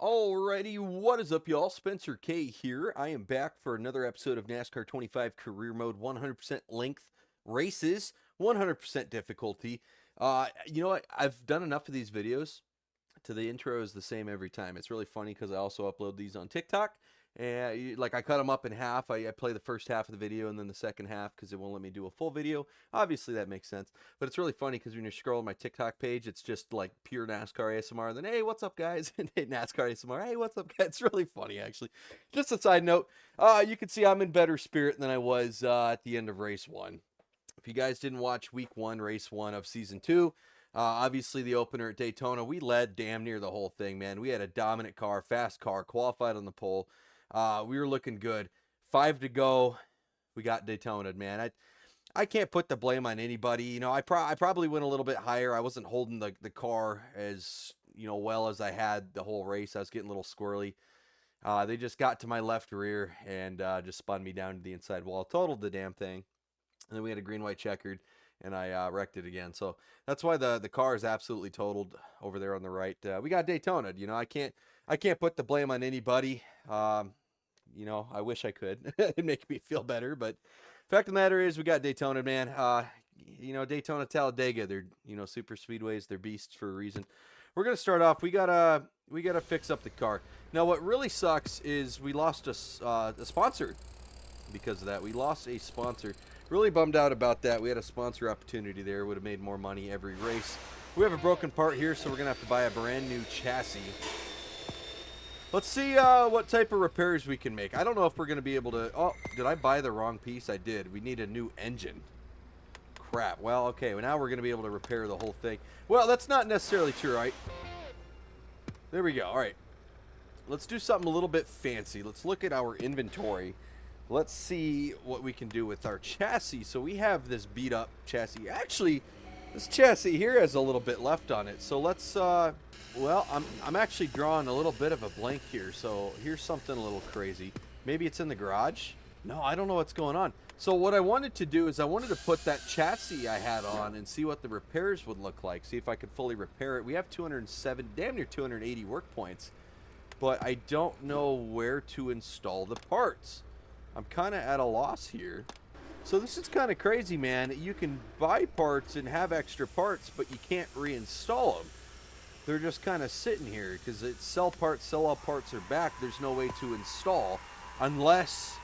Alrighty, what is up, y'all? Spencer K here. I am back for another episode of NASCAR 25 Career Mode, 100% length races, 100% difficulty. You know what? I've done enough of these videos to the intro is the same every time. It's really funny because I also upload these on TikTok. And like I cut them up in half. I play the first half of the video and then the second half because it won't let me do a full video. Obviously that makes sense, but it's really funny because when you're scrolling my TikTok page, it's just like pure NASCAR ASMR. Then hey, what's up, guys? And NASCAR ASMR. Hey, what's up, guys? It's really funny actually. Just a side note. You can see I'm in better spirit than I was at the end of race one. If you guys didn't watch week one, race one of season two. Obviously, the opener at Daytona, we led damn near the whole thing, man. We had a dominant car, fast car, qualified on the pole. We were looking good. 5 to go. We got Daytona, man. I can't put the blame on anybody. You know, I probably went a little bit higher. I wasn't holding the car as, well as I had the whole race. I was getting a little squirrely. They just got to my left rear and just spun me down to the inside wall. Totaled the damn thing. And then we had a green-white checkered, and I wrecked it again. So that's why the car is absolutely totaled over there on the right. We got Daytona. I can't put the blame on anybody. I wish I could. It'd make me feel better, but fact of the matter is we got Daytona, man. Daytona, Talladega, they're, super speedways, they're beasts for a reason. We're going to start off. We got to fix up the car. Now, what really sucks is we lost a sponsor because of that. We lost a sponsor. Really bummed out about that. We had a sponsor opportunity there. Would have made more money every race. We have a broken part here, so we're going to have to buy a brand new chassis. Let's see what type of repairs we can make. I don't know if we're going to be able to... Oh, did I buy the wrong piece? I did. We need a new engine. Crap. Well, okay. Well, now we're going to be able to repair the whole thing. Well, that's not necessarily true, right? There we go. All right. Let's do something a little bit fancy. Let's look at our inventory. Let's see what we can do with our chassis. So we have this beat up chassis. Actually, this chassis here has a little bit left on it. So let's, well, I'm actually drawing a little bit of a blank here. So here's something a little crazy. Maybe it's in the garage. No, I don't know what's going on. So what I wanted to do is I wanted to put that chassis I had on and see what the repairs would look like. See if I could fully repair it. We have 207, damn near 280 work points. But I don't know where to install the parts. I'm kind of at a loss here. So this is kind of crazy, man. You can buy parts and have extra parts, but you can't reinstall them. They're just kind of sitting here because it's sell parts, sell all parts are back. There's no way to install unless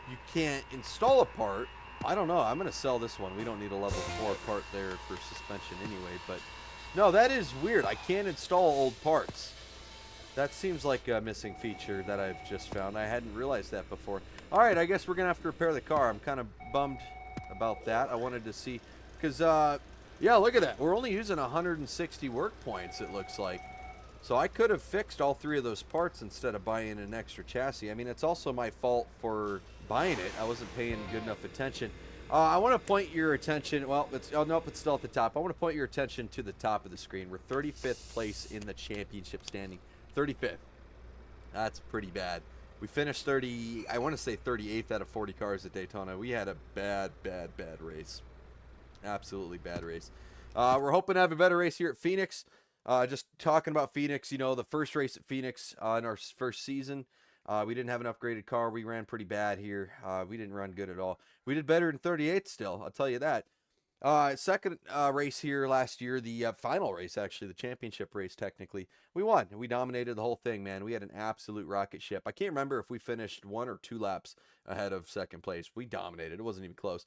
you can't install a part. I don't know. I'm going to sell this one. We don't need a level 4 part there for suspension anyway. But no, that is weird. I can't install old parts. That seems like a missing feature that I've just found. I hadn't realized that before. All right, I guess we're going to have to repair the car. I'm kind of bummed about that. I wanted to see, because, yeah, look at that. We're only using 160 work points, it looks like. So I could have fixed all 3 of those parts instead of buying an extra chassis. I mean, it's also my fault for buying it. I wasn't paying good enough attention. I want to point your attention, well, nope, it's still at the top. I want to point your attention to the top of the screen. We're 35th place in the championship standing. 35th. That's pretty bad. We finished I want to say 38th out of 40 cars at Daytona. We had a bad race. Absolutely bad race. We're hoping to have a better race here at Phoenix. Just talking about Phoenix, the first race at Phoenix in our first season, we didn't have an upgraded car. We ran pretty bad here. We didn't run good at all. We did better in 38th still, I'll tell you that. Second race here last year, the final race, actually, the championship race, technically. We won. We dominated the whole thing, man. We had an absolute rocket ship. I can't remember if we finished 1 or 2 laps ahead of second place. We dominated. It wasn't even close.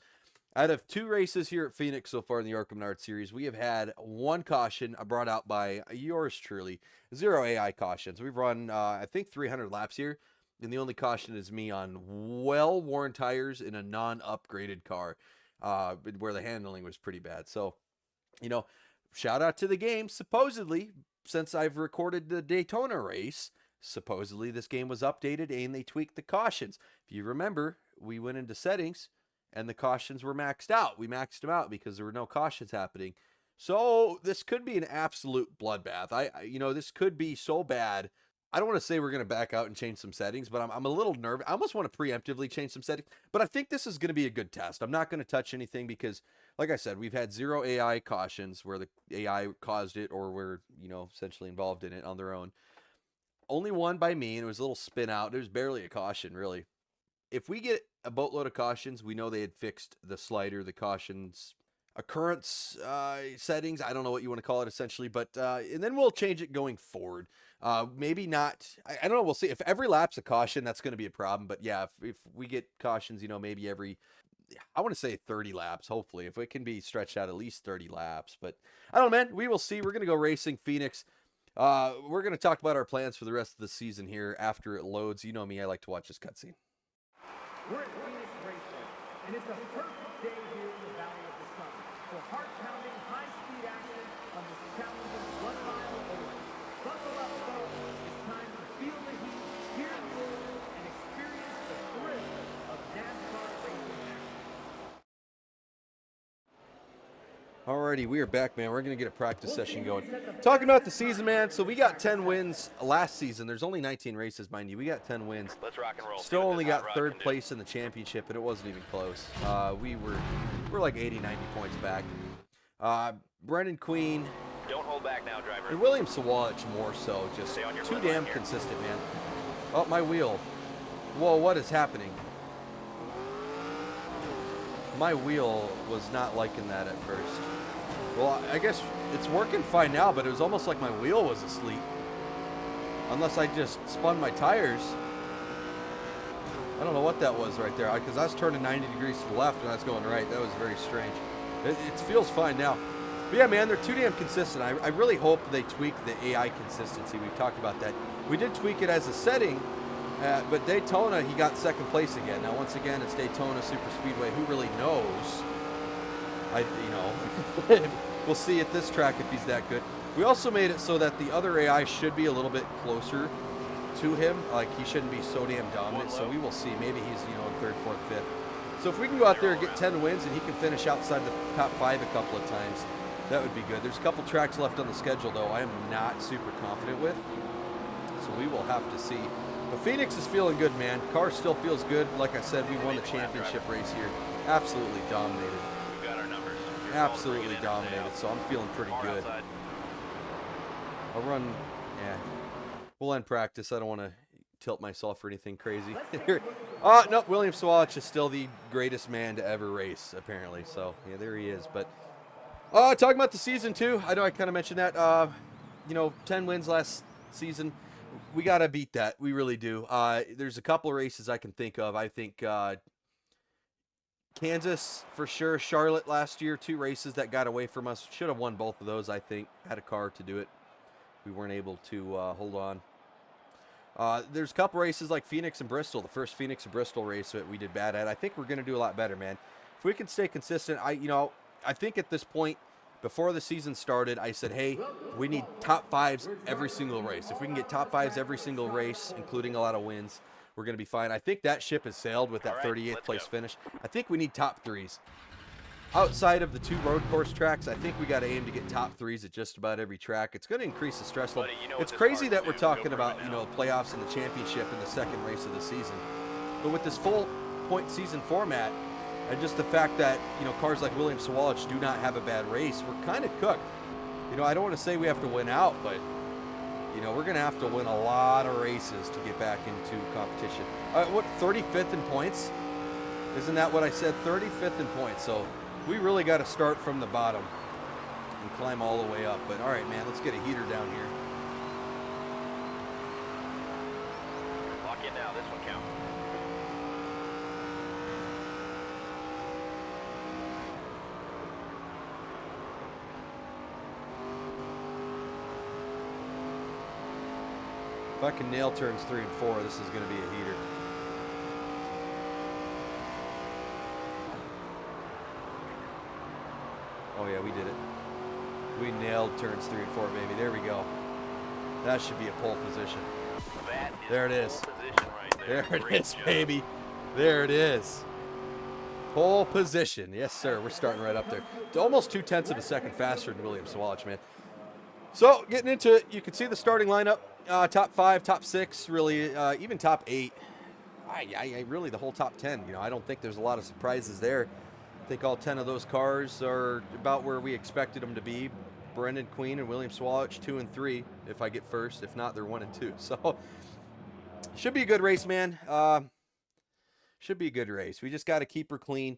Out of 2 races here at Phoenix so far in the Arca Menard series, we have had 1 caution brought out by yours truly. 0 AI cautions. We've run, I think, 300 laps here, and the only caution is me on well-worn tires in a non-upgraded car. Where the handling was pretty bad. So, shout out to the game. Supposedly, since I've recorded the Daytona race, supposedly this game was updated and they tweaked the cautions. If you remember, we went into settings and the cautions were maxed out. We maxed them out because there were no cautions happening. So this could be an absolute bloodbath. This could be so bad. I don't want to say we're going to back out and change some settings, but I'm a little nervous. I almost want to preemptively change some settings, but I think this is going to be a good test. I'm not going to touch anything because, like I said, we've had 0 AI cautions where the AI caused it or were, essentially involved in it on their own. only one by me, and it was a little spin out. There's barely a caution, really. If we get a boatload of cautions, we know they had fixed the slider, the cautions occurrence settings. I don't know what you want to call it essentially, but and then we'll change it going forward. Maybe not. I don't know. We'll see. If every lap's a caution, that's going to be a problem. But yeah, if we get cautions, maybe every, I want to say 30 laps, hopefully, if it can be stretched out at least 30 laps. But I don't know, man. We will see. We're going to go racing Phoenix. We're going to talk about our plans for the rest of the season here after it loads. You know me, I like to watch this cutscene. We're at Phoenix Raceway, and it's a perfect day here in the Valley of the Sun for heart-pounding, high-speed action on this challenging 1 mile oval. Buckle up, folks. It's time to feel the heat, hear the roar, and experience the thrill of NASCAR racing action. Alrighty, we are back, man. We're going to get a practice session going. Talking about the season, man. So we got 10 wins last season. There's only 19 races, mind you. We got 10 wins. Let's rock and roll. Still only got third place in the championship, and it wasn't even close. We're like 80, 90 points back. Brendan Queen. Don't hold back now, driver. And William Sawalich more so. Just too damn consistent, man. Oh, my wheel. Whoa, what is happening? My wheel was not liking that at first. Well, I guess it's working fine now, but it was almost like my wheel was asleep. Unless I just spun my tires. I don't know what that was right there, because I was turning 90 degrees to the left and I was going right. That was very strange. It feels fine now. But yeah, man, they're too damn consistent. I really hope they tweak the AI consistency. We've talked about that. We did tweak it as a setting, but Daytona, he got second place again. Now, once again, it's Daytona Super Speedway. Who really knows? We'll see at this track if he's that good. We also made it so that the other AI should be a little bit closer to him. Like, he shouldn't be so damn dominant. So we will see. Maybe he's, in third, fourth, fifth. So if we can go out there and get 10 wins and he can finish outside the top 5 a couple of times, that would be good. There's a couple tracks left on the schedule, though, I am not super confident with. So we will have to see. But Phoenix is feeling good, man. Car still feels good. Like I said, we won the championship race here. Absolutely dominated. We've got our numbers. Absolutely dominated, so I'm feeling pretty good. I'll run, we'll end practice. I don't want to tilt myself or anything crazy. No, William Sawalich is still the greatest man to ever race, apparently. So, yeah, there he is. But talking about the season, too, I know I kind of mentioned that. 10 wins last season. We got to beat that. We really do. There's a couple of races I can think of. I think Kansas, for sure. Charlotte last year, 2 races that got away from us. Should have won both of those, I think. Had a car to do it. We weren't able to hold on. There's a couple races like Phoenix and Bristol. The first Phoenix and Bristol race that we did bad at. I think we're going to do a lot better, man. If we can stay consistent, I think at this point, before the season started, I said, hey, we need top 5s every single race. If we can get top 5s every single race, including a lot of wins, we're going to be fine. I think that ship has sailed with that 38th place finish. I think we need top 3s. Outside of the 2 road course tracks, I think we got to aim to get top 3s at just about every track. It's going to increase the stress level. It's crazy that we're talking about, playoffs and the championship in the second race of the season. But with this full point season format, and just the fact that, cars like William Sawalich do not have a bad race, we're kind of cooked. I don't want to say we have to win out, but we're going to have to win a lot of races to get back into competition. 35th in points? Isn't that what I said? 35th in points. So we really got to start from the bottom and climb all the way up. But all right, man, let's get a heater down here. Lock in now. This one counts. If I can nail turns 3 and 4, this is going to be a heater. Oh yeah, we did it. We nailed turns 3 and 4, baby. There we go. That should be a pole position. There it is. There it is, baby. There it is. Pole position. Yes, sir. We're starting right up there. It's almost 0.2 of a second faster than William Sawalich, man. So, getting into it, you can see the starting lineup. Top 5, top 6, really, even top 8. Really, the whole top 10. I don't think there's a lot of surprises there. I think all 10 of those cars are about where we expected them to be. Brendan Queen and William Swalloch 2 and 3 if I get first. If not, they're 1 and 2. So should be a good race, man. Should be a good race. We just got to keep her clean.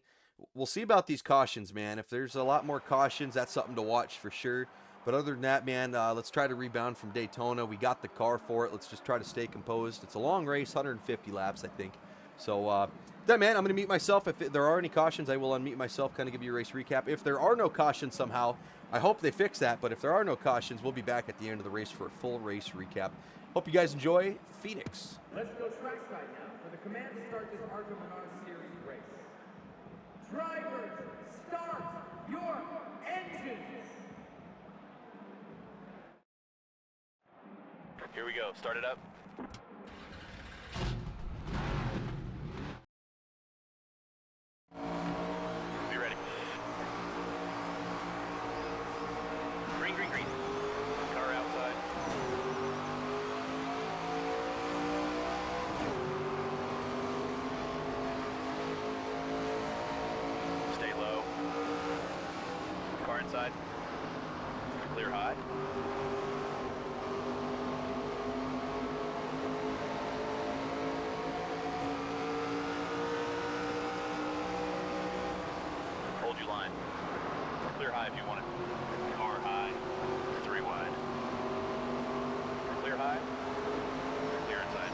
We'll see about these cautions, man. If there's a lot more cautions, that's something to watch for sure. But other than that, man, let's try to rebound from Daytona. We got the car for it. Let's just try to stay composed. It's a long race, 150 laps, I think. So, that, man, I'm going to mute myself. If there are any cautions, I will unmute myself, kind of give you a race recap. If there are no cautions somehow, I hope they fix that. But if there are no cautions, we'll be back at the end of the race for a full race recap. Hope you guys enjoy Phoenix. Let's go trackside now for the command to start this Arca Series race. Drivers, start your engines! Here we go. Start it up. Be ready. Green, green, green. Car outside. Stay low. Car inside. Clear high. Hold your line. Clear high if you want it. Car high. 3 wide. Clear high. Clear inside.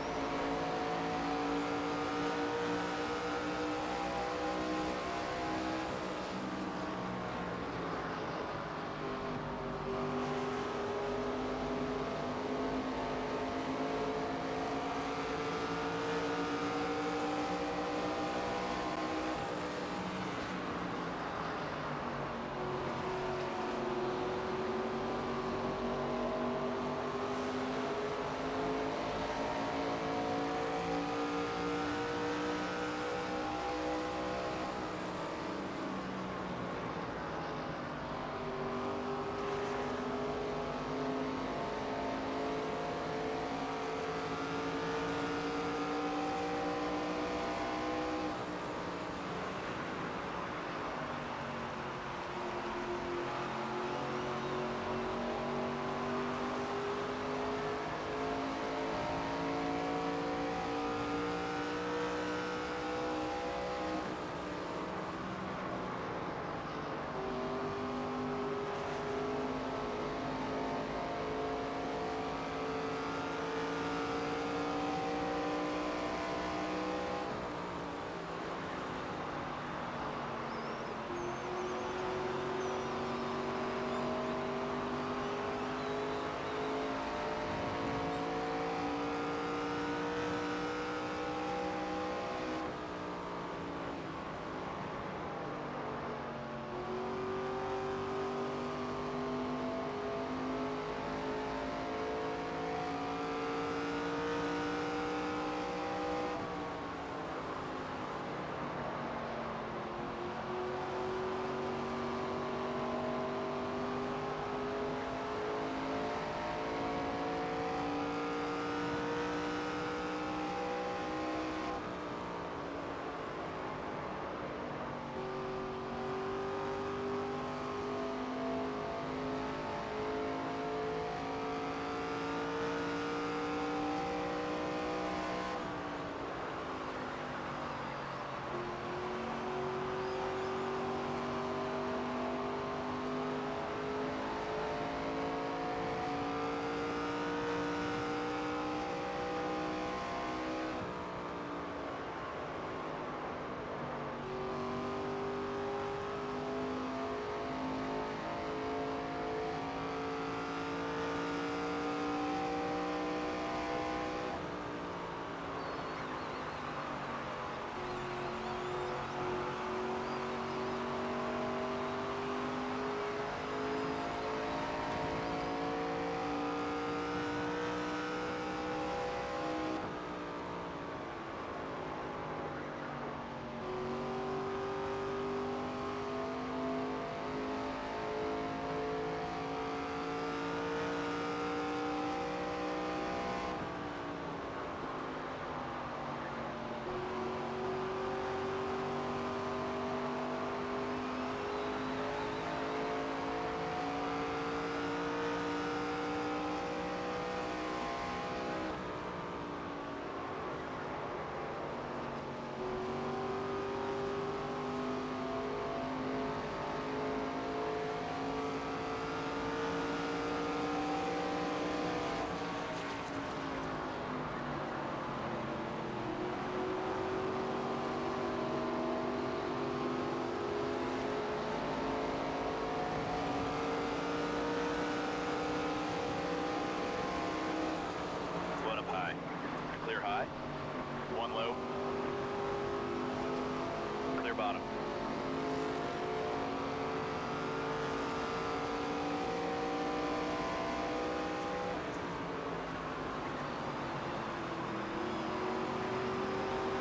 bottom.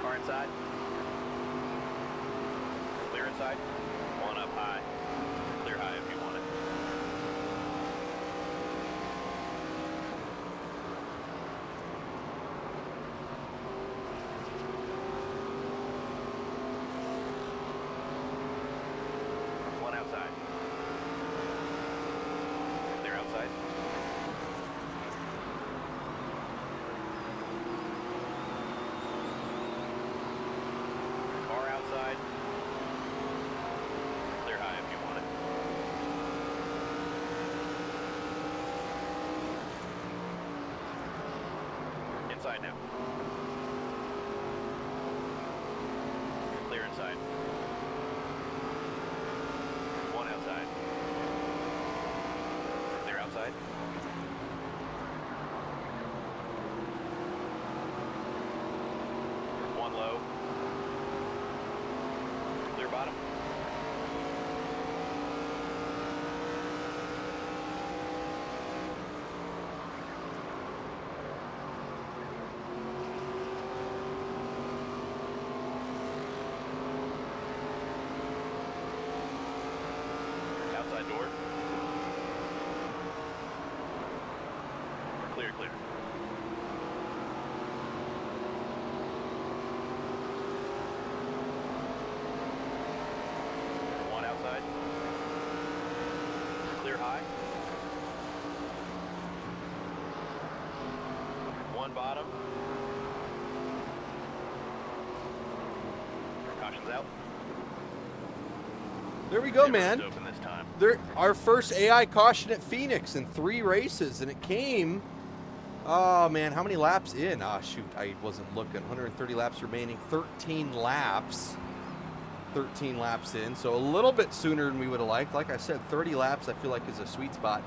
Car inside. Clear inside. One up high. Clear high if you want it. One outside. Clear outside. Car outside. Clear high if you want it. Inside now. Clear inside. One outside. Clear outside. One low. Clear bottom. Outside door. Clear, clear. One outside. Clear high. One bottom. Caution's out. There we go, Neighborhood's man. open this time. Our first AI caution at Phoenix in 3 races, and it came. Oh man, how many laps in? Ah, shoot, I wasn't looking. 130 laps remaining. 13 laps. 13 laps in, so a little bit sooner than we would have liked. Like I said, 30 laps I feel like is a sweet spot.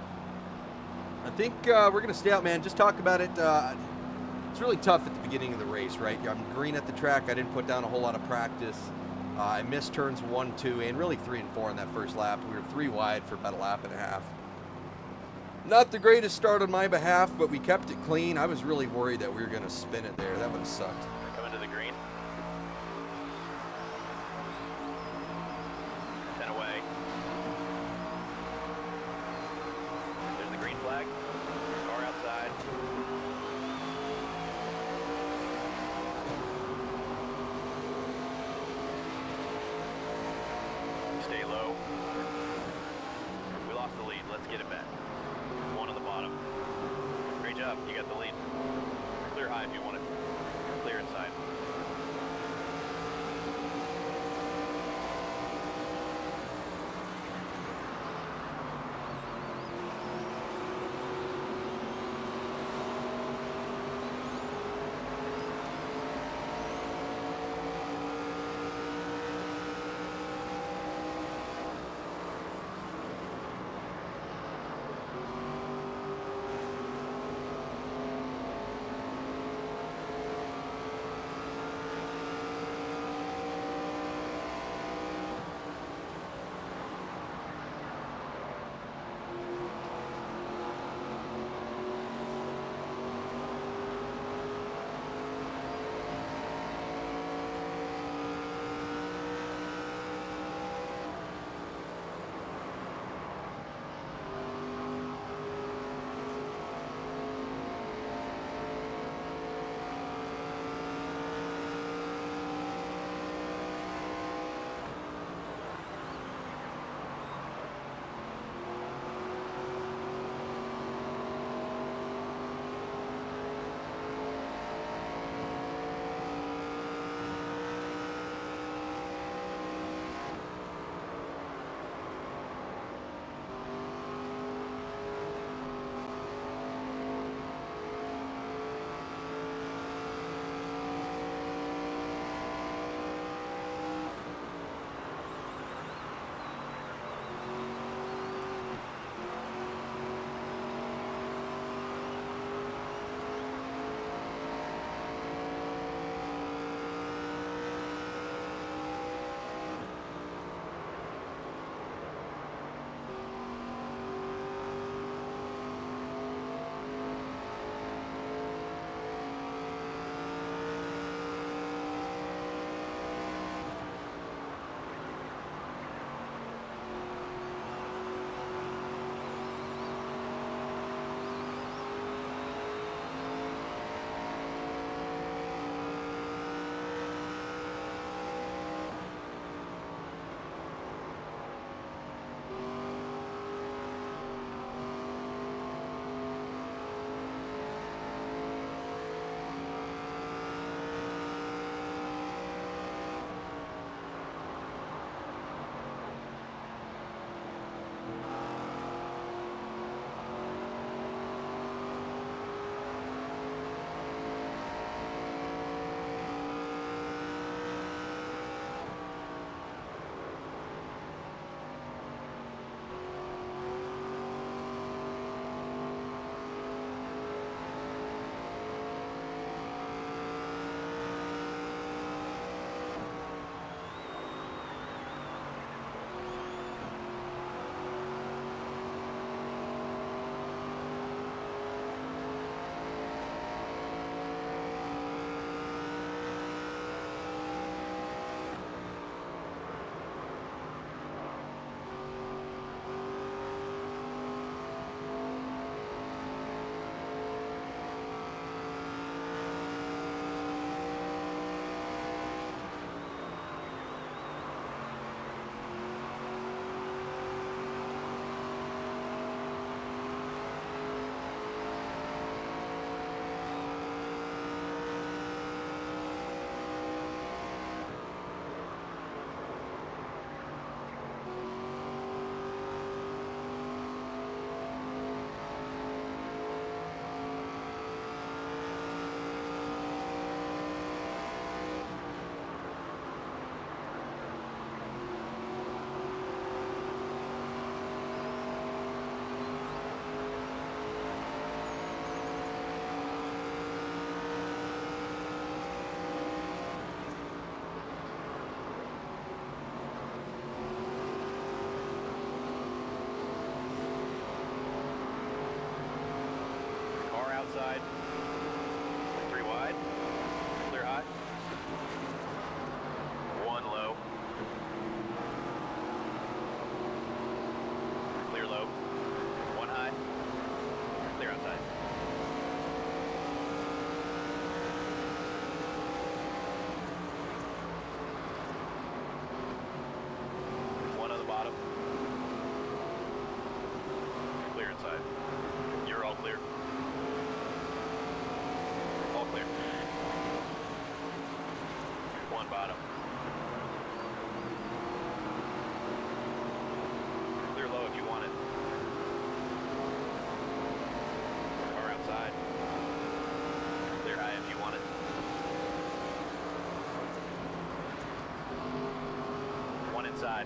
I think we're going to stay out, man. Just talk about it. It's really tough at the beginning of the race, right? I'm green at the track. I didn't put down a whole lot of practice. I missed turns 1, 2, and really 3 and 4 on that first lap. We were 3 wide for about a lap and a half. Not the greatest start on my behalf, but we kept it clean. I was really worried that we were going to spin it there. That would have sucked. Coming to the green. 10 away. There's the green flag. Car outside. Stay low. We lost the lead. Let's get it back. One on the bottom. Great job. You got the lead. Clear high if you want it. Clear inside.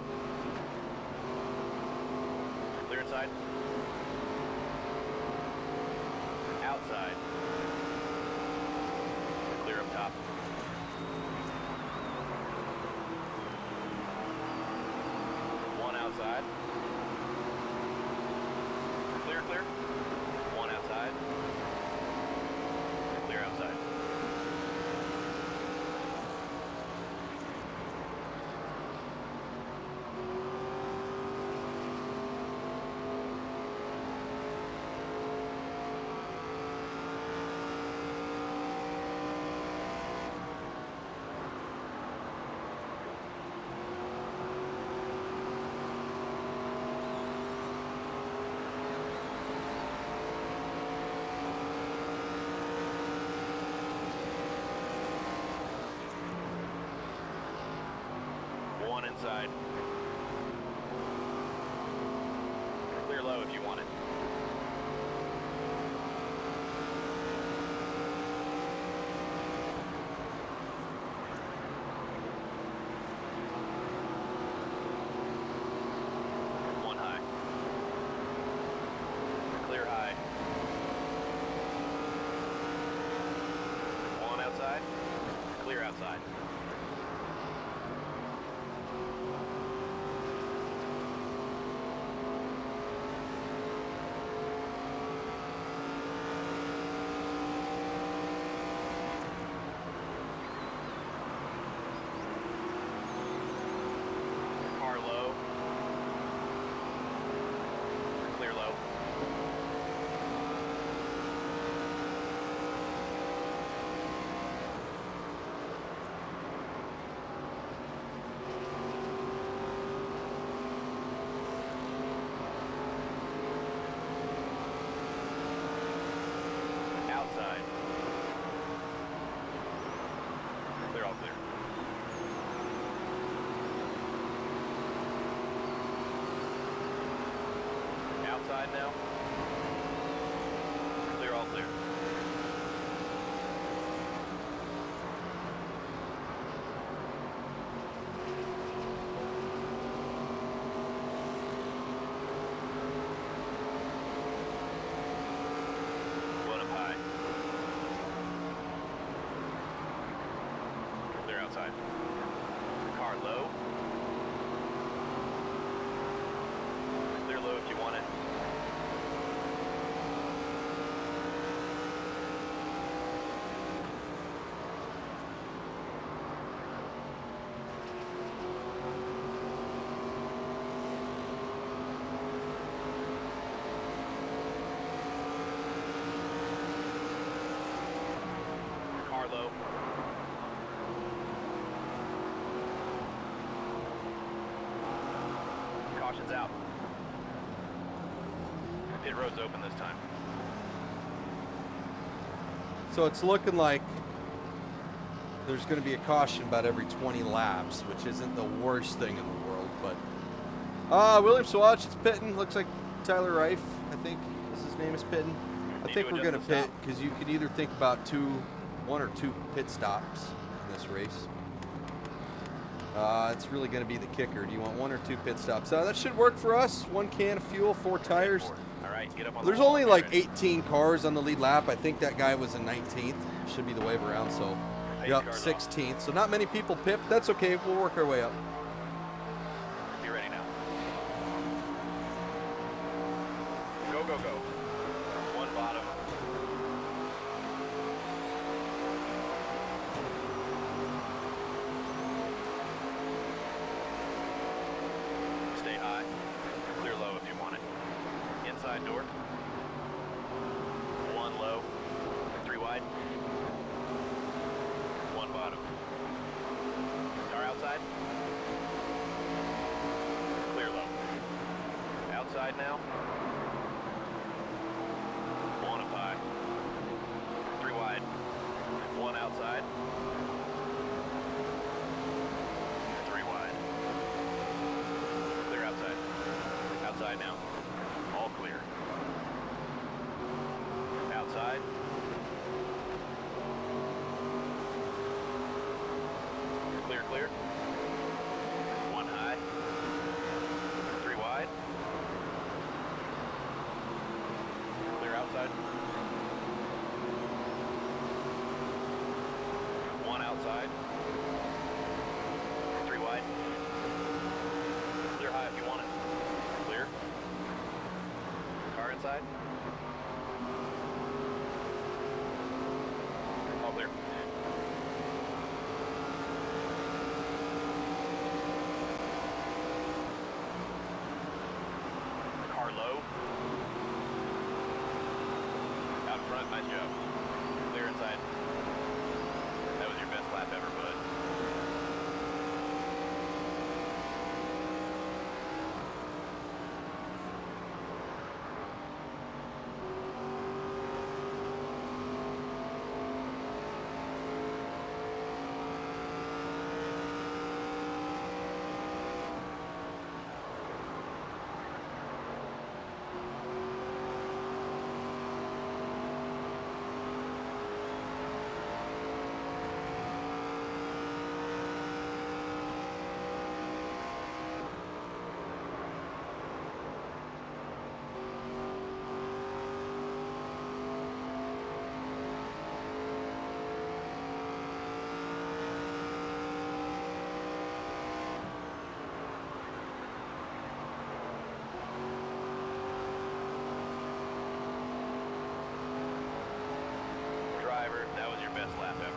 inside. Clear inside. Outside. Clear up top. One outside. Clear, clear. One outside. Clear outside. One inside. Clear low if you want it. One high. Clear high. One outside. Clear outside. Car low. Clear low. Outside. Clear, all clear. Outside now. Clear, all clear. One up high. Clear outside. Car low. Clear low if you want it. Car low. Caution's out. Pit road's open this time. So it's looking like there's going to be a caution about every 20 laps, which isn't the worst thing in the world. But William Swatch is pitting. Looks like Tyler Reif, I think is his name, is pitting. I Need think to we're going to adjust the pit stop. because you could either think about one or two pit stops in this race. It's really going to be the kicker. Do you want one or two pit stops? That should work for us. One can of fuel, 4 tires. All right, get up on There's the wall. only Get like ready. 18 cars on the lead lap. I think that guy was in 19th. Should be the wave around. So, Eight yep, cars off. 16th. So not many people pit. But that's okay. We'll work our way up. Be ready now. Go, go, go. One bottom. Stay high. Clear low if you want it. Inside door. One low. 3 wide. One bottom. Car outside. Clear low. Outside now. One up high. 3 wide. One outside. 3 wide. Clear outside. Outside now. All clear. Outside. Clear, clear. One high. inside? All clear. Car low. Out in front, nice job. Clear inside. That was your best lap ever, bud. Driver, that was your best lap ever.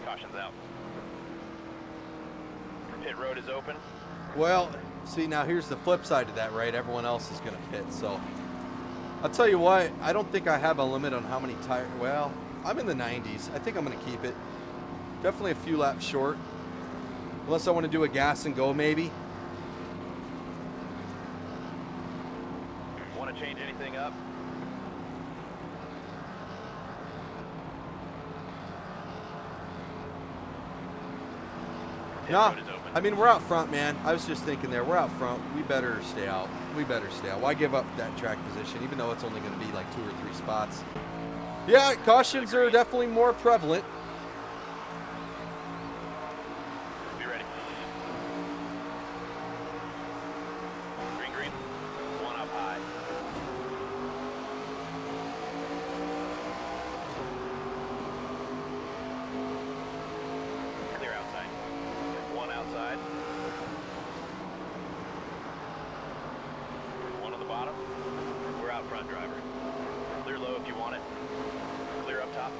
Caution's out. Pit road is open. Well, see, now here's the flip side to that, right? Everyone else is going to pit, so I'll tell you what, I don't think I have a limit on how many tires. Well, I'm in the 90s. I think I'm going to keep it. Definitely a few laps short. Unless I want to do a gas and go, maybe. Want to change anything up? Pit No, road is open. I mean, we're out front, man. I was just thinking there. We're out front. We better stay out. We better stay out. Why give up that track position, even though it's only going to be like 2 or 3 spots? Yeah, cautions are definitely more prevalent. Be ready. Green, green. One up high. Clear outside. One outside. One on the bottom. We're out front, driver. Clear low if you want it. Clear up top.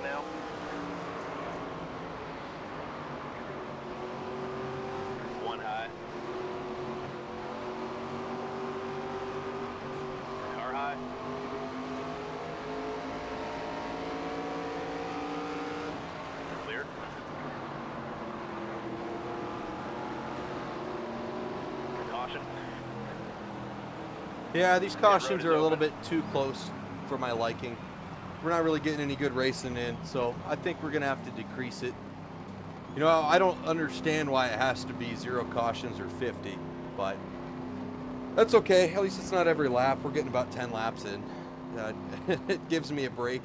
line now. One high. Car high. Clear. Caution. Yeah, these cautions is are a little open. bit too close for my liking. We're not really getting any good racing in, so I think we're going to have to decrease it. You know, I don't understand why it has to be 0 cautions or 50, but that's okay. At least it's not every lap. We're getting about 10 laps in. It gives me a break.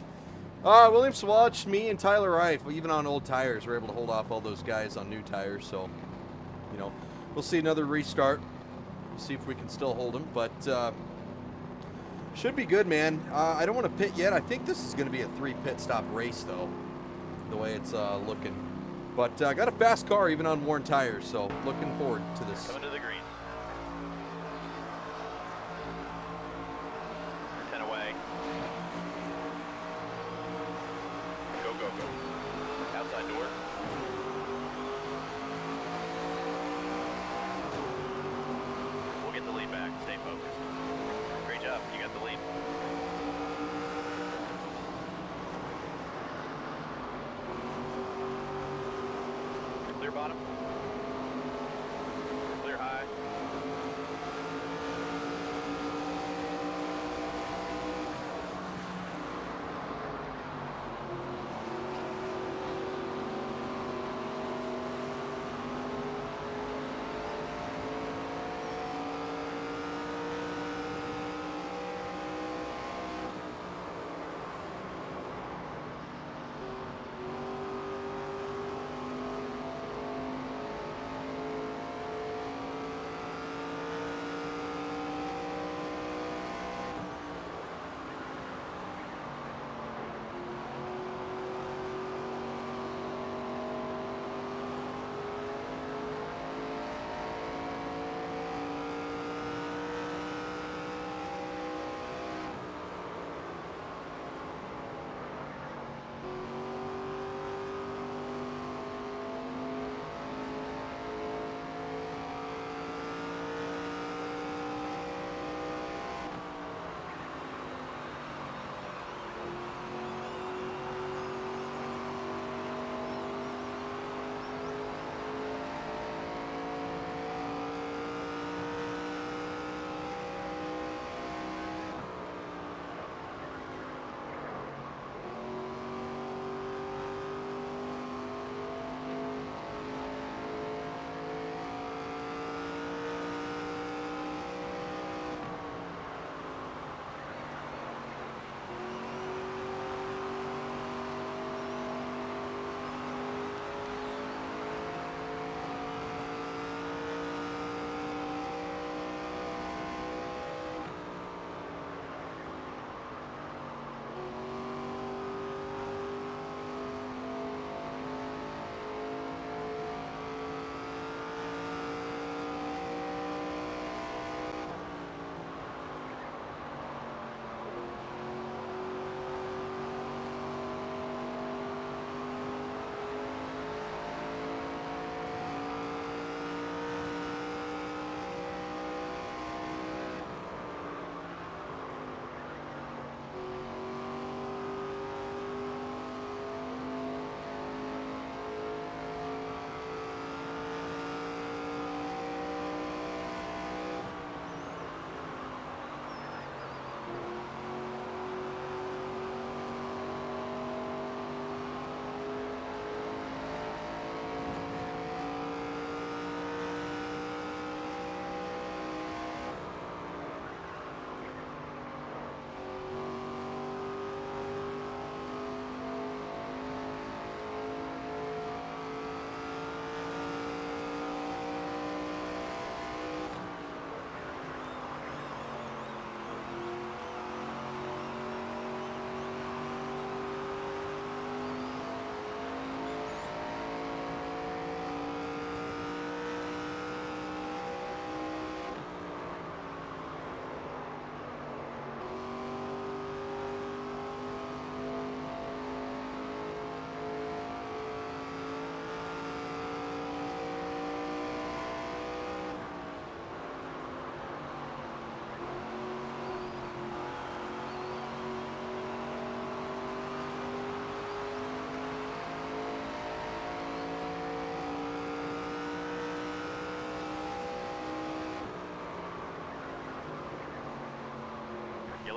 William Swatch, me, and Tyler Reif, even on old tires, were able to hold off all those guys on new tires. So, you know, we'll see another restart. We'll see if we can still hold them, but should be good, man. I don't want to pit yet. I think this is going to be a 3 pit stop race, though, the way it's looking. But I got a fast car even on worn tires, so looking forward to this. Coming to the green. 10 away. Go, go, go. Outside door. We'll get the lead back. Stay focused. Great job. You got the lead. Clear bottom. Clear high.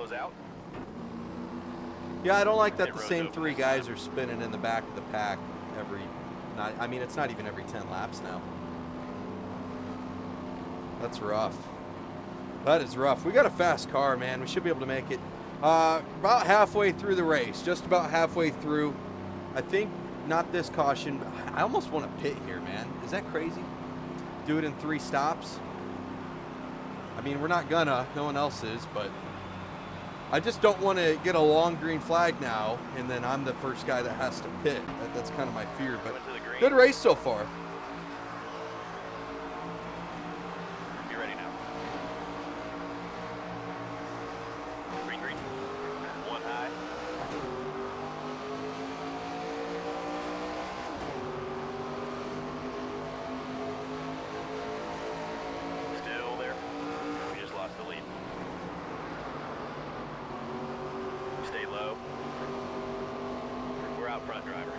close out. Yeah, I don't like that Pit the road's same open 3 this guys time. are spinning in the back of the pack every, I mean, it's not even every 10 laps now. That's rough. That is rough. We got a fast car, man. We should be able to make it. About halfway through the race, just about halfway through. I think not this caution. I almost want to pit here, man. Is that crazy? Do it in 3 stops. I mean, we're not gonna. No one else is, but I just don't want to get a long green flag now, and then I'm the first guy that has to pit. That's kind of my fear, but Went to the green. good race so far. Be ready now. Green, green. 1 high. Still there. We just lost the lead. Stay low. We're out front, driver.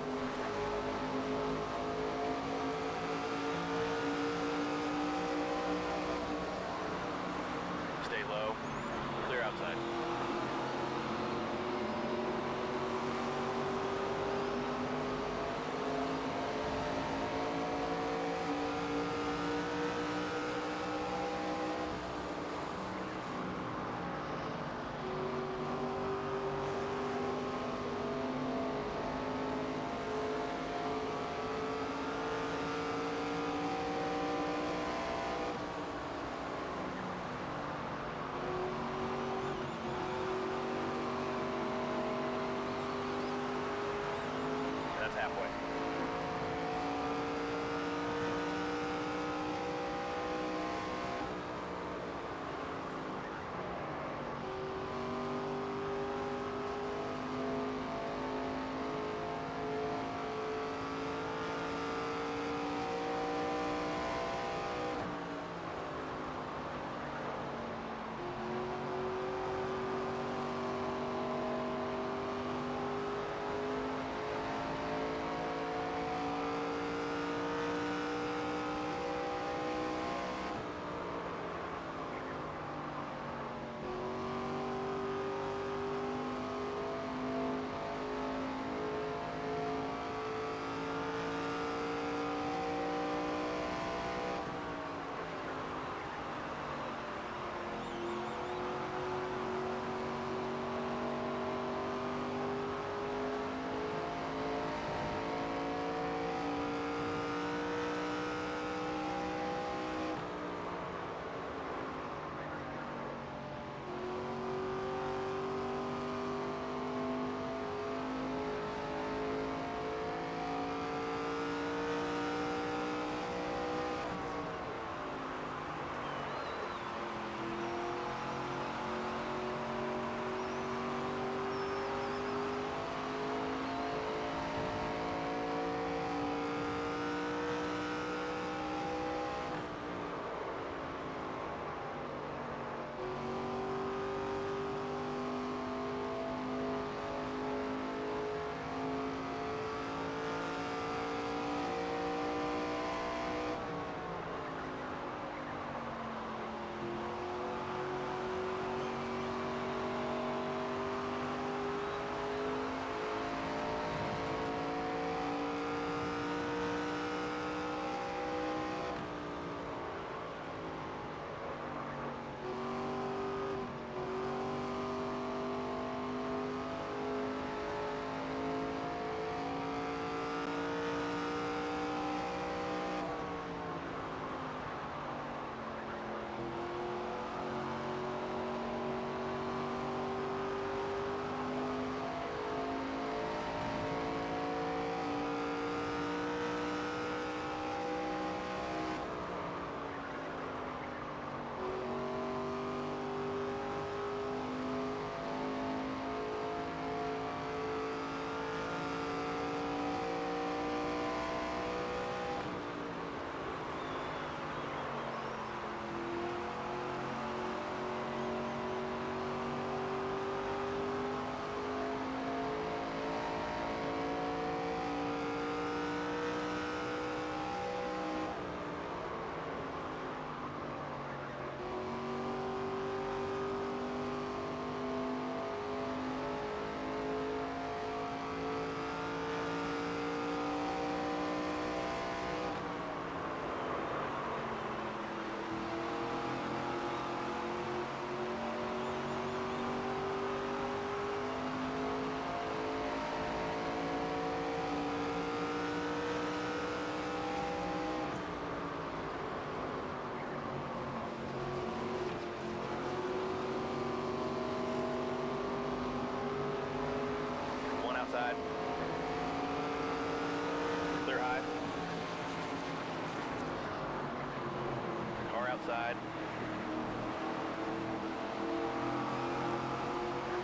Outside.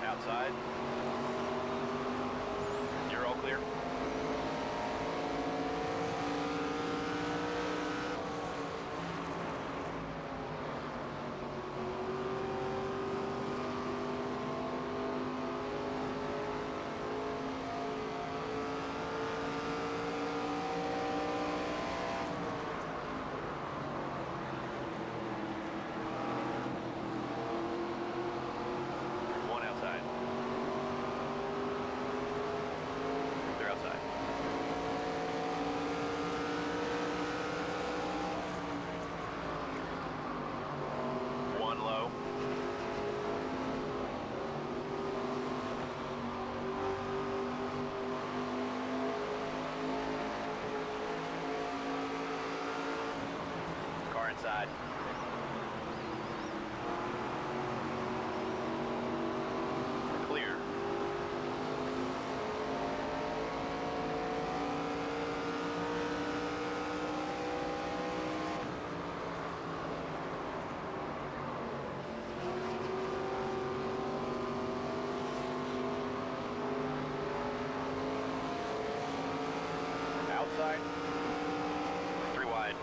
Outside. You're all clear. One outside. They're outside. One low. Car inside. Clear. Outside. 3 wide.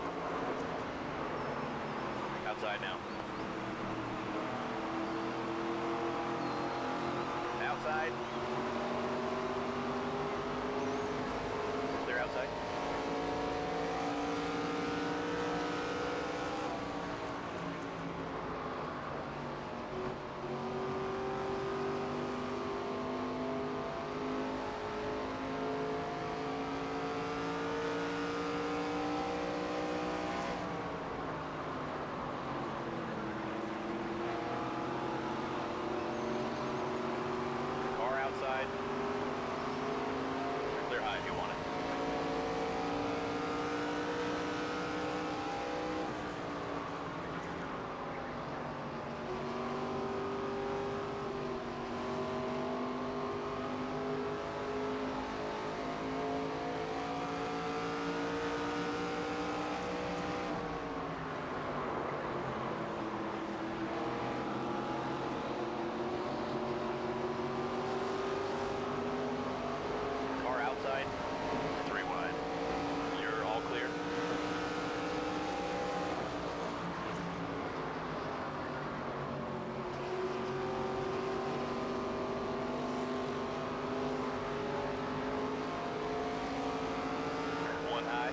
Outside now. Outside. Clear outside. Car outside. Clear high if you want it. Car outside. 3 wide. You're all clear. One high.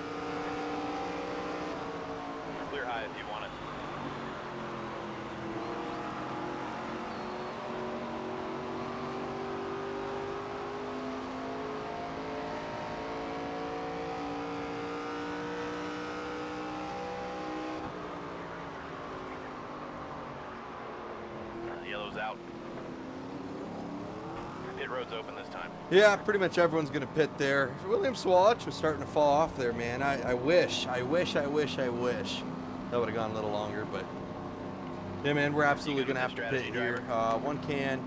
Clear high if you want it. Yellow's out. Pit road's open this time. Yeah, pretty much everyone's going to pit there. William Swalch was starting to fall off there, man. I wish that would have gone a little longer, but yeah, man, we're absolutely going to have to pit here. One can.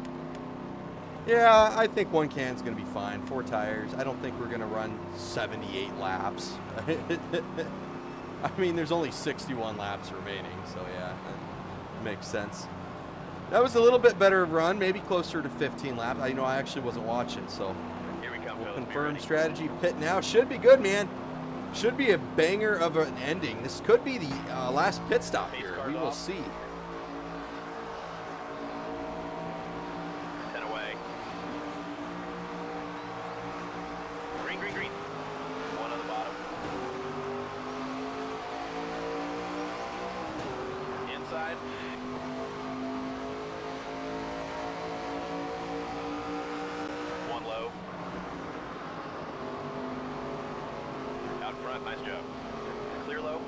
Yeah, I think one can's going to be fine. 4 tires. I don't think we're going to run 78 laps. I mean, there's only 61 laps remaining, so yeah, that makes sense. That was a little bit better run, maybe closer to 15 laps. I actually wasn't watching, so Here we come, we'll fellas. Be confirm ready. strategy. Pit now. Should be good, man. Should be a banger of an ending. This could be the last pit stop Pace here. cars We will off. see. 10 away. Green, green, green. One on the bottom. Inside. One low. Out front, nice job. Clear low.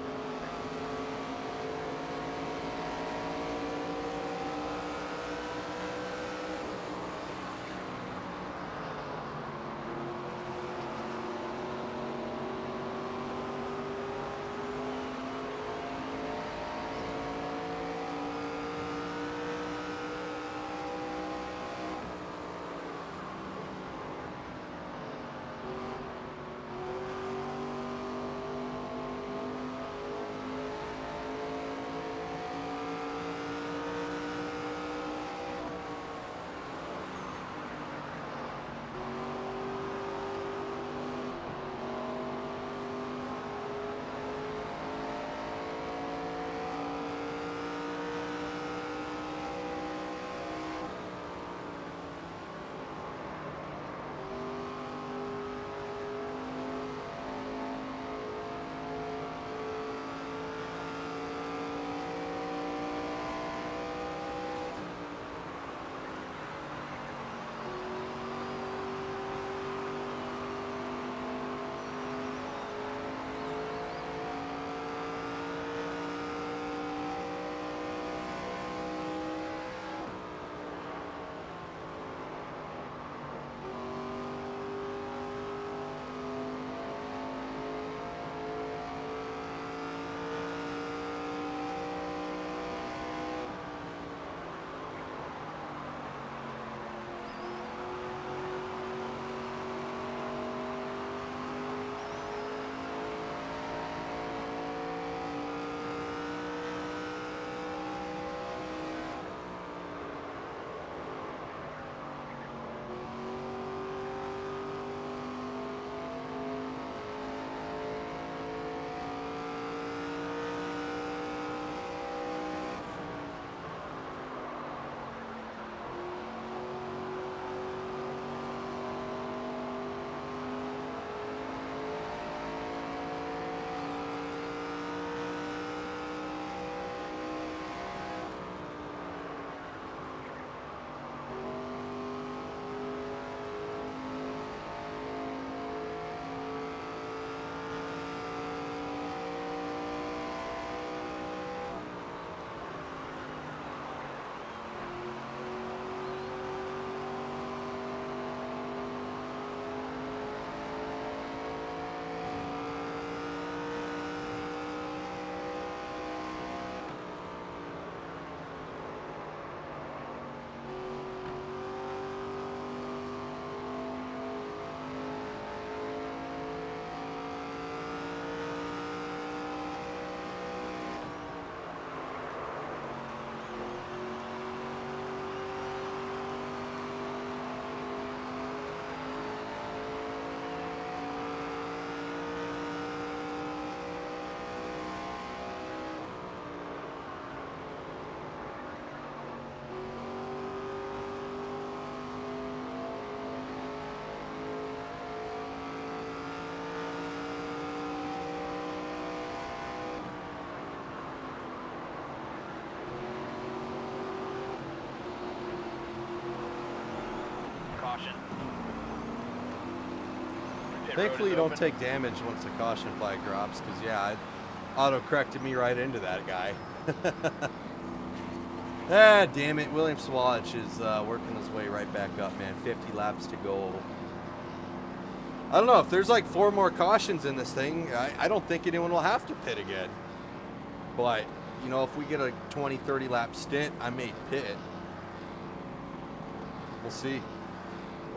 Thankfully, you road don't is open. take damage once the caution flag drops, because, yeah, it auto-corrected me right into that guy. Ah, damn it. William Swatch is working his way right back up, man. 50 laps to go. I don't know. If there's like 4 more cautions in this thing, I don't think anyone will have to pit again. But, you know, if we get a 20, 30 lap stint, I may pit. We'll see.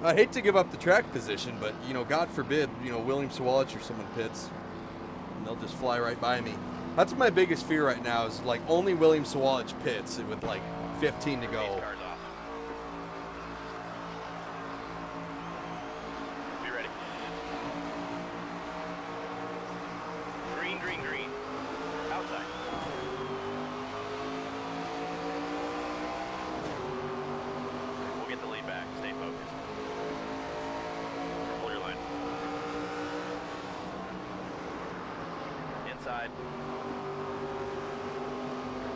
I hate to give up the track position, but, you know, God forbid, you know, William Swatch or someone pits, and they'll just fly right by me. That's my biggest fear right now is, like, only William Swatch pits with, like, 15 to Race go. cars off. Be ready. Green, green, green. Outside. We'll get the lead back. Stay focused. Hold your line. Inside.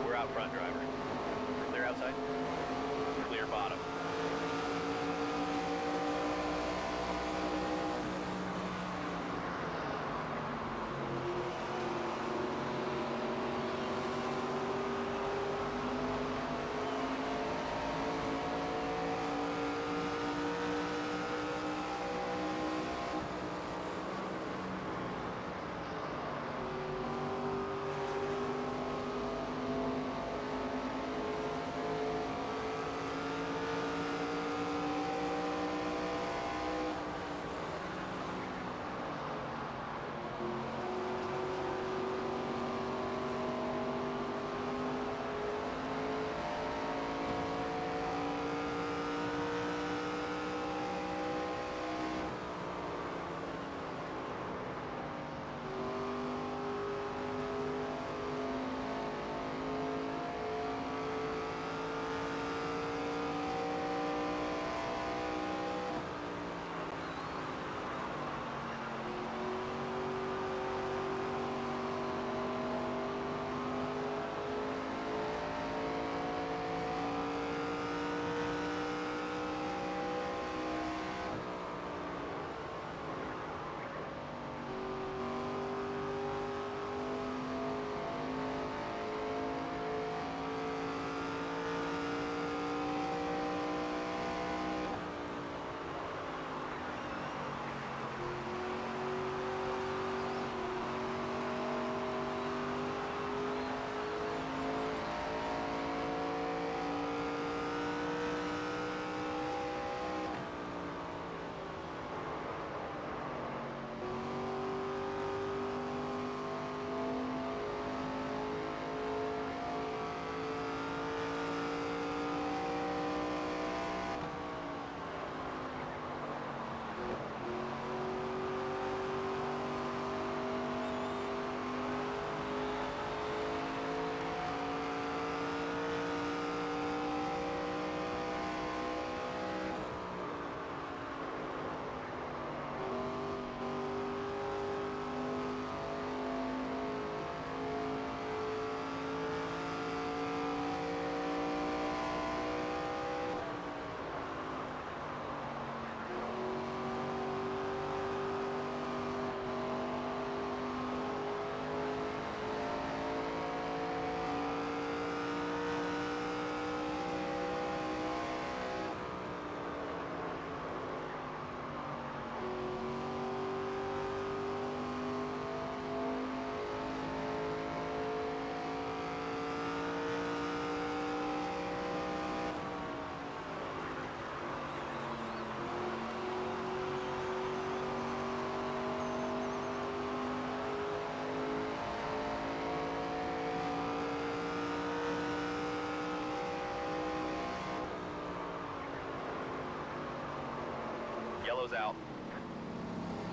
We're out front, driver. Clear outside. Clear bottom. Yellow's out.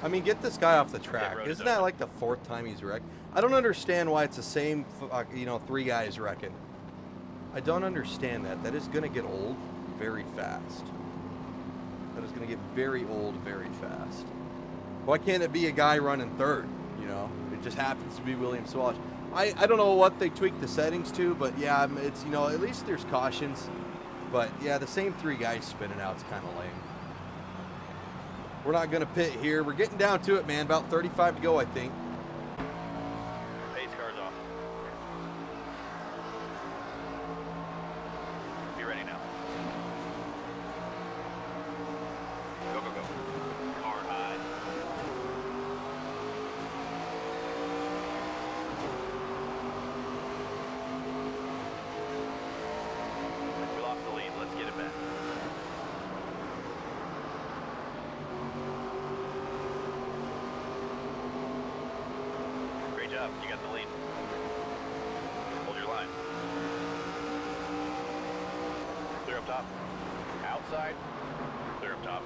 I mean, get this guy off the track. road is Isn't that open. like the 4th time he's wrecked? I don't understand why it's the same, you know, 3 guys wrecking. I don't understand that. That is going to get old very fast. That is going to get very old very fast. Why can't it be a guy running 3rd? You know, it just happens to be William Swatch. I don't know what they tweaked the settings to, but yeah, it's, you know, at least there's cautions. But yeah, the same 3 guys spinning out is kind of lame. We're not going to pit here. We're getting down to it, man. About 35 to go, I think. Pace car's off. Be ready now. Go, go, go. Car high. We lost the lead. Let's get it back. Great job. You got the lead. Hold your line. Clear up top. Outside. Clear up top.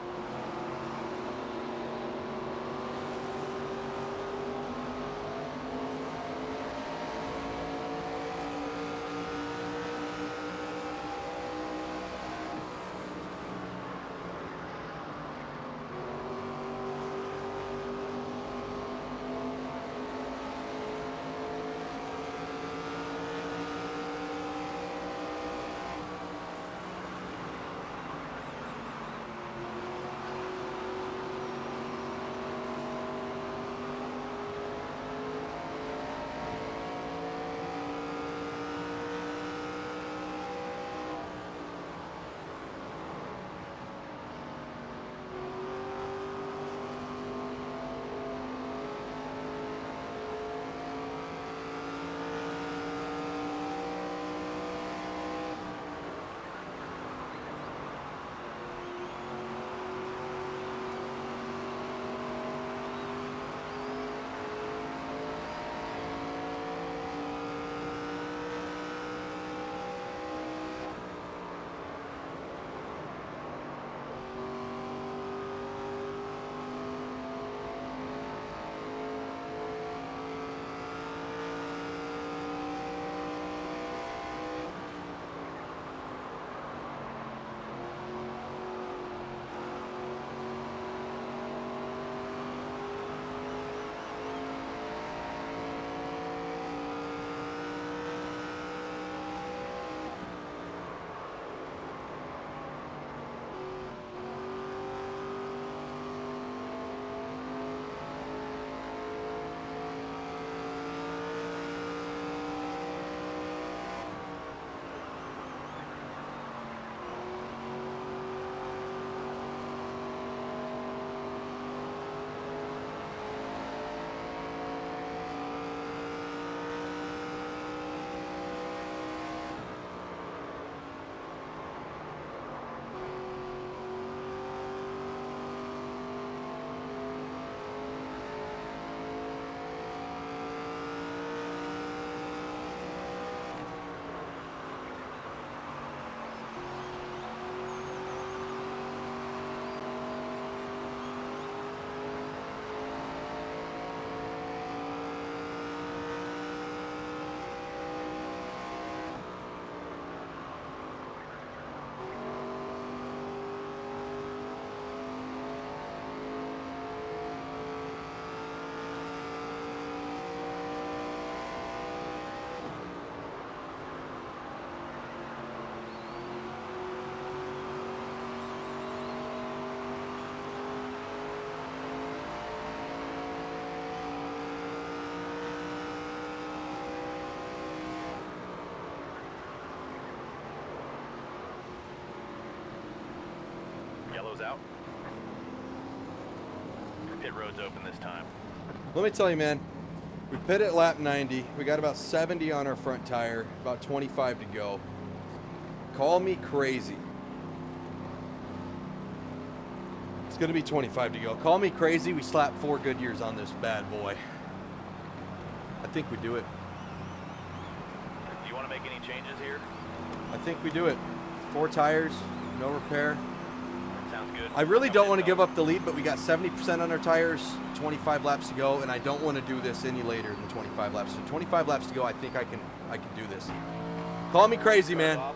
Yellow's out. Pit road's open this time. Let me tell you, man. We pit at lap 90. We got about 70 on our front tire. About 25 to go. Call me crazy. It's going to be 25 to go. Call me crazy. We slapped 4 good years on this bad boy. I think we do it. Do you want to make any changes here? I think we do it. 4 tires, no repair. Sounds good. I really Coming don't in want to give top. up the lead, but we got 70% on our tires, 25 laps to go, and I don't want to do this any later than 25 laps. So 25 laps to go, I think I can do this. Call me crazy, man. Off.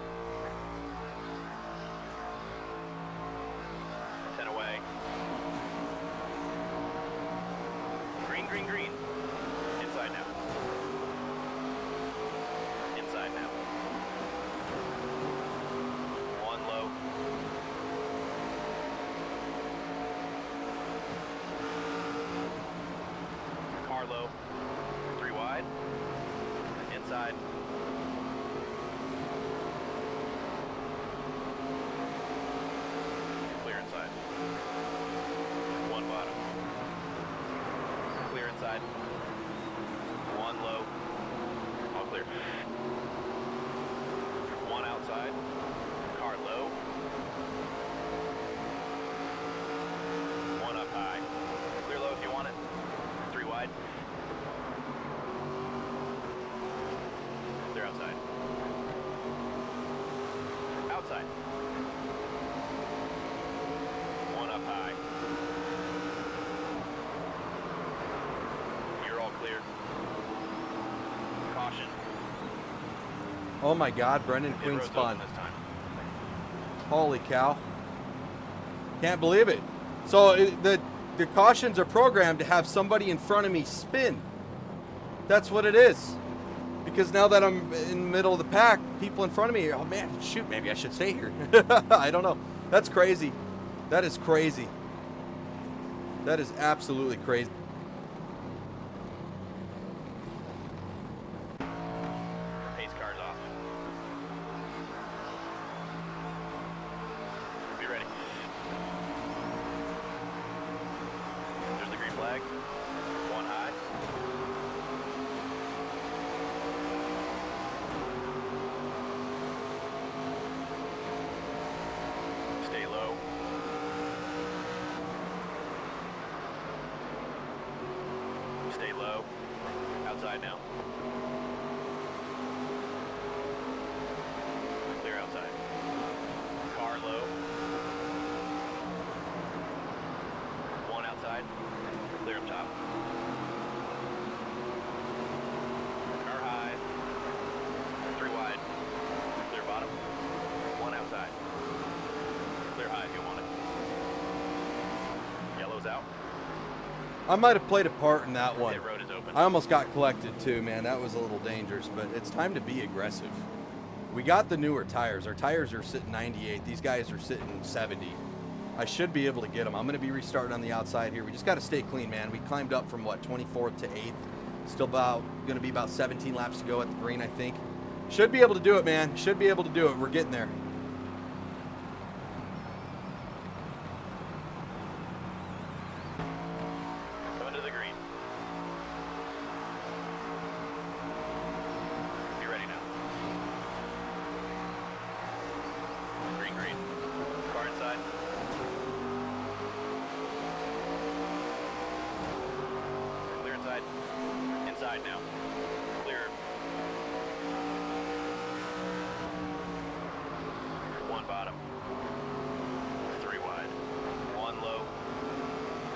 10 away. Green, green, green. Inside now. Inside now. 1 low. inside. Clear inside. One bottom. Clear inside. One low. All clear. One outside. Car low. One up high. Clear low if you want it. Three wide. Clear outside. Outside. One up high. You're all clear. Caution. Oh my God, Brendan Pit Queen road's spun. open this time. Holy cow. Can't believe it. So the cautions are programmed to have somebody in front of me spin. That's what it is. Because now that I'm in the middle of the pack, people in front of me, oh man, shoot, maybe I should stay here. I don't know. That's crazy. That is crazy. That is absolutely crazy. Pace car's off. Be ready. There's the green flag. One high. Stay low. Stay low. Outside now. Clear outside. Car low. One outside. Clear up top. Car high. Three wide. Clear bottom. One outside. Clear high if you want it. Yellow's out. I might have played a part in that one. Pit road is open. I almost got collected too, man. That was a little dangerous, but it's time to be aggressive. We got the newer tires. Our tires are sitting 98. These guys are sitting 70. I should be able to get them. I'm going to be restarting on the outside here. We just got to stay clean, man. We climbed up from, what, 24th to 8th. Still going to be about 17 laps to go at the green, I think. Should be able to do it, man. Should be able to do it. We're getting there. Coming to the green. Be ready now. Green, green. Car inside. Clear inside. Inside now. Clear. One bottom. Three wide. One low.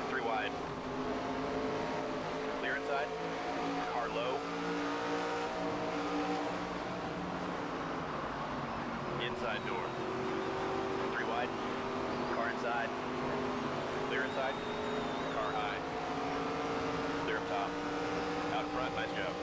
Three wide. Clear inside. Car low. Inside door. Three wide. Car inside. Clear inside. Car high. Clear up top. Out in front. Nice job.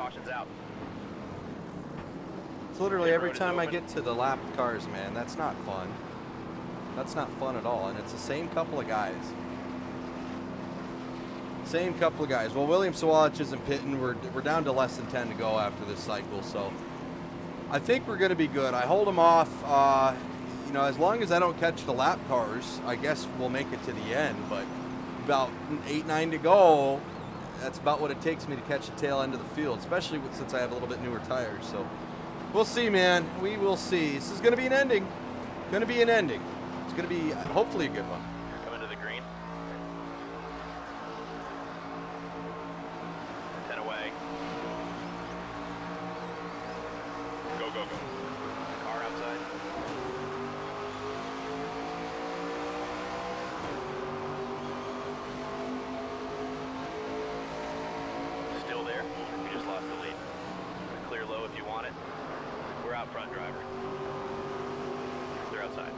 Caution's out. It's literally Pit every road is time I open. get to the lap cars, man. That's not fun. That's not fun at all. And it's the same couple of guys. Same couple of guys. Well, William Sawalich isn't pitting. We're down to less than 10 to go after this cycle, so I think we're going to be good. I hold them off. You know, as long as I don't catch the lap cars, I guess we'll make it to the end. But about 8, 9 to go, that's about what it takes me to catch the tail end of the field, especially since I have a little bit newer tires. So we'll see, man. We will see. This is going to be an ending. Going to be an ending. It's going to be hopefully a good one. Coming to the green. 10 away. Go, go, go. Car outside. Still there. You just lost the lead. Clear low if you want it. We're out front, driver. Clear outside.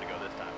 To go this time.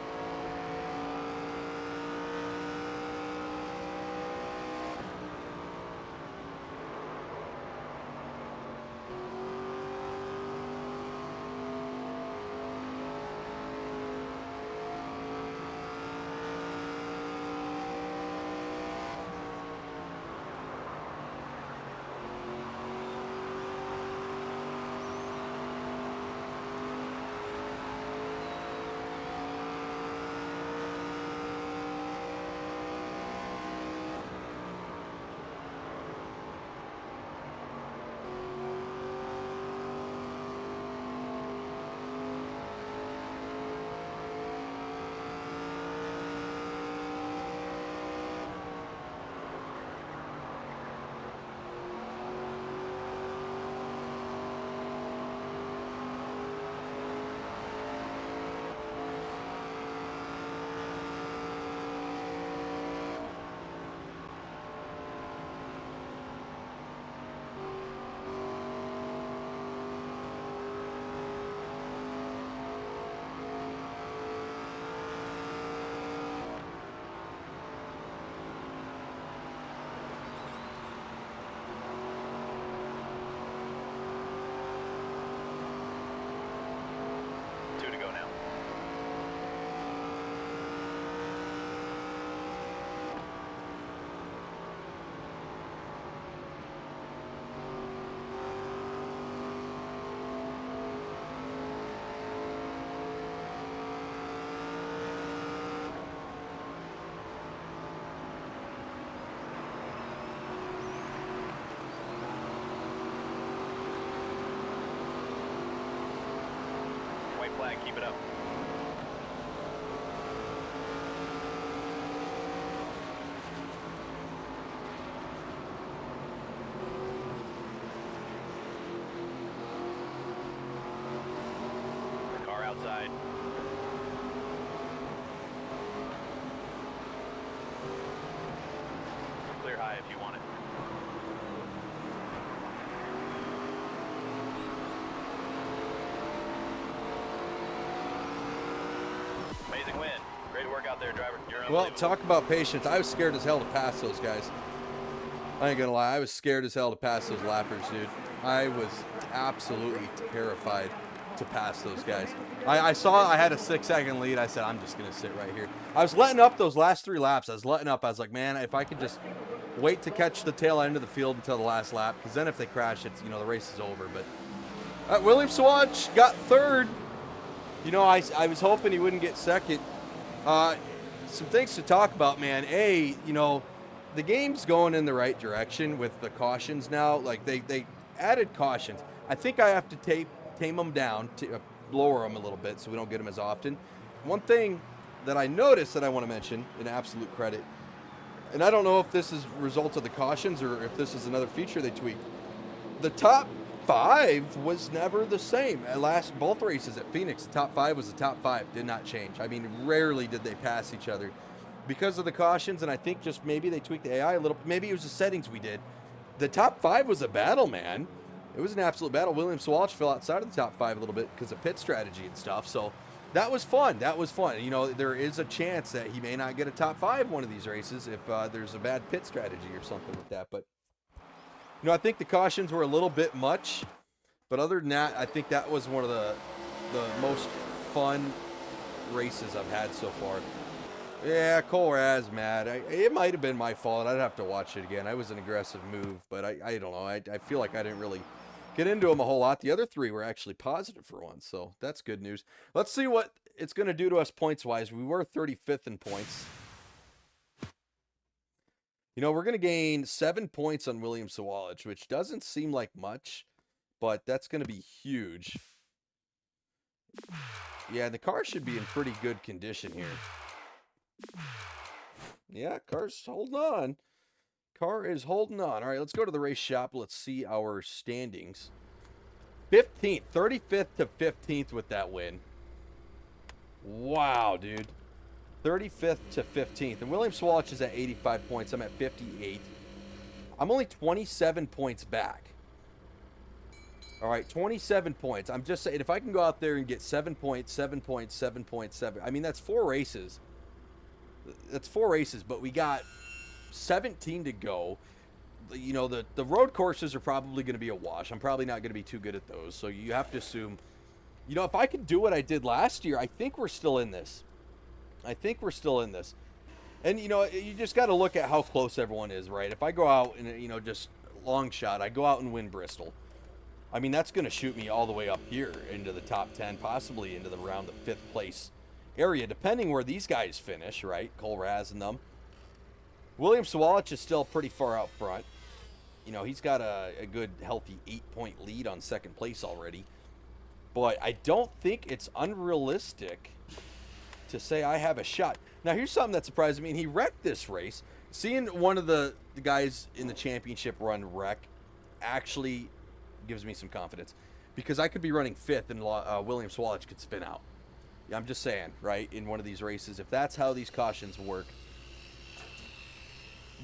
Flag, keep it up. The car outside. Clear high if you want it. Amazing win. Great work out there, driver. You're Well, unbelievable. talk about patience. I was scared as hell to pass those guys. I ain't gonna lie, I was scared as hell to pass those lappers, dude. I was absolutely terrified to pass those guys. I saw I had a 6-second lead. I said, I'm just gonna sit right here. I was letting up those last 3 laps. I was letting up. I was like, man, if I could just wait to catch the tail end of the field until the last lap, because then if they crash, it's, you know, the race is over. But William Swatch got 3rd. You know, I was hoping he wouldn't get 2nd. Some things to talk about, man. You know, the game's going in the right direction with the cautions now. Like, they added cautions. I think I have to tame them down, to lower them a little bit so we don't get them as often. One thing that I noticed that I want to mention, in absolute credit, and I don't know if this is a result of the cautions or if this is another feature they tweaked. The top 5 was never the same. At both races at Phoenix, the top 5 was the top 5. Did not change. I mean, rarely did they pass each other because of the cautions, and I think just maybe they tweaked the AI a little. Maybe it was the settings we did. The top 5 was a battle, man. It was an absolute battle. William Swalch fell outside of the top 5 a little bit because of pit strategy and stuff. So that was fun. That was fun. You know, there is a chance that he may not get a top 5 one of these races if there's a bad pit strategy or something like that. But, you know, I think the cautions were a little bit much. But other than that, I think that was one of the most fun races I've had so far. Yeah, Cole Raz, mad. It might have been my fault. I'd have to watch it again. I was an aggressive move, but I don't know. I feel like I didn't really get into them a whole lot. The other 3 were actually positive for once, so that's good news. Let's see what it's going to do to us points-wise. We were 35th in points. You know, we're going to gain 7 points on William Sawalich, which doesn't seem like much, but that's going to be huge. Yeah, the car should be in pretty good condition here. Yeah, car's holding on. Car is holding on. All right, let's go to the race shop. Let's see our standings. 15th, 35th to 15th with that win. Wow, dude. 35th to 15th. And William Swalch is at 85 points. I'm at 58. I'm only 27 points back. All right, 27 points. I'm just saying, if I can go out there and get 7 points, 7 points, 7 points, 7. I mean, that's 4 races. That's 4 races, but we got 17 to go. You know, the road courses are probably going to be a wash. I'm probably not going to be too good at those. So you have to assume, you know, if I could do what I did last year, I think we're still in this. I think we're still in this. And, you know, you just got to look at how close everyone is, right? If I go out and, you know, just long shot, I go out and win Bristol. I mean, that's going to shoot me all the way up here into the top 10, possibly into around the 5th place area, depending where these guys finish, right? Cole Raz and them. William Sawalich is still pretty far out front. You know, he's got a good, healthy 8-point lead on 2nd place already. But I don't think it's unrealistic to say I have a shot. Now, here's something that surprised me, and he wrecked this race. Seeing one of the guys in the championship run wreck actually gives me some confidence, because I could be running 5th and William Sawalich could spin out. I'm just saying, right, in one of these races, if that's how these cautions work.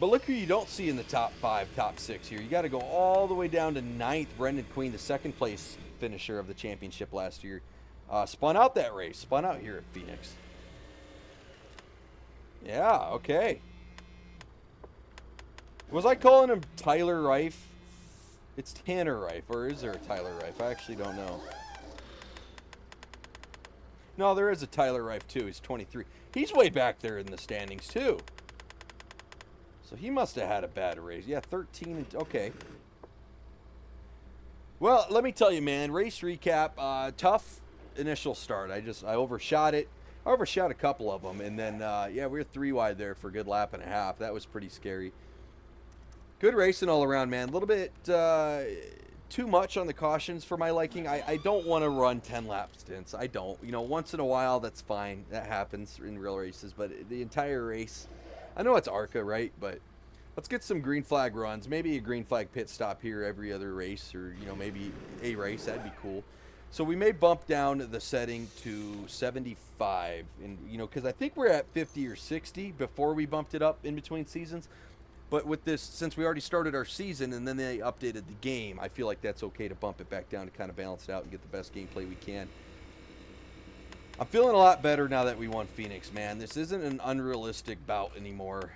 But look who you don't see in the top 5, top 6 here. You got to go all the way down to 9th. Brendan Queen, the 2nd place finisher of the championship last year, spun out that race, spun out here at Phoenix. Yeah, okay. Was I calling him Tyler Reif? It's Tanner Reif, or is there a Tyler Reif? I actually don't know. No, there is a Tyler Reif, too. He's 23. He's way back there in the standings, too. So he must have had a bad race. Yeah, 13. Okay. Well, let me tell you, man. Race recap. Tough initial start. I overshot it. I overshot a couple of them. And then, yeah, we were 3 wide there for a good lap and a half. That was pretty scary. Good racing all around, man. A little bit too much on the cautions for my liking. I don't want to run 10-lap stints. I don't. You know, once in a while, that's fine. That happens in real races. But the entire race, I know it's Arca, right? But let's get some green flag runs. Maybe a green flag pit stop here every other race, or, you know, maybe a race. That'd be cool. So we may bump down the setting to 75. And, you know, because I think we're at 50 or 60 before we bumped it up in between seasons. But with this, since we already started our season and then they updated the game, I feel like that's okay to bump it back down to kind of balance it out and get the best gameplay we can. I'm feeling a lot better now that we won Phoenix, man. This isn't an unrealistic bout anymore.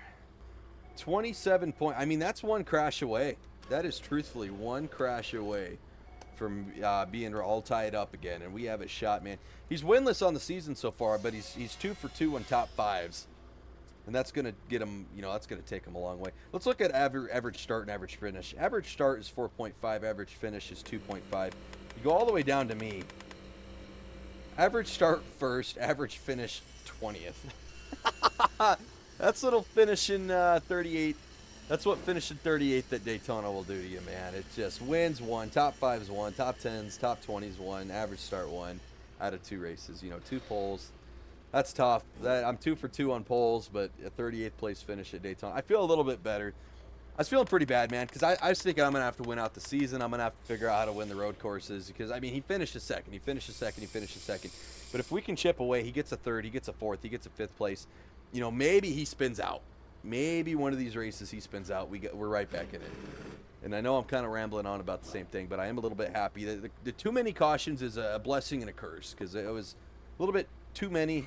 27 point. I mean, that's one crash away. That is truthfully one crash away from being all tied up again. And we have a shot, man. He's winless on the season so far, but he's 2 for 2 on top fives. And that's going to get him, that's going to take him a long way. Let's look at average start and average finish. Average start is 4.5. Average finish is 2.5. You go all the way down to me. Average start first. Average finish 20th. That's what'll finish in 38. That's what finishing 38th at Daytona will do to you, man. It just wins one, top 5s one, top 10s, top 20s one, average start one out of 2 races. 2 poles. That's tough. I'm 2 for 2 on poles, but a 38th place finish at Daytona. I feel a little bit better. I was feeling pretty bad, man, because I was thinking I'm going to have to win out the season. I'm going to have to figure out how to win the road courses because, I mean, he finished a second. He finished a second. He finished a second. But if we can chip away, he gets a third, he gets a fourth, he gets a 5th place. Maybe he spins out. Maybe one of these races he spins out. We're right back in it. And I know I'm kind of rambling on about the same thing, but I am a little bit happy. The too many cautions is a blessing and a curse because it was a little bit too many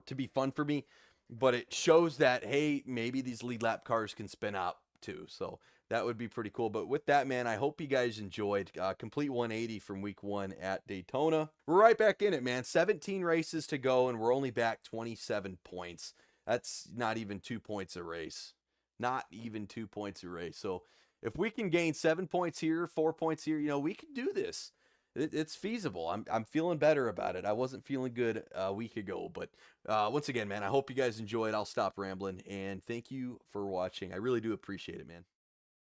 to be fun for me. But it shows that, hey, maybe these lead lap cars can spin out too. So that would be pretty cool. But with that, man, I hope you guys enjoyed. Complete 180 from week 1 at Daytona. We're right back in it, man. 17 races to go, and we're only back 27 points. That's not even 2 points a race. Not even 2 points a race. So if we can gain 7 points here, 4 points here, we can do this. It's feasible. I'm feeling better about it. I wasn't feeling good a week ago. But once again, man, I hope you guys enjoyed. I'll stop rambling. And thank you for watching. I really do appreciate it, man.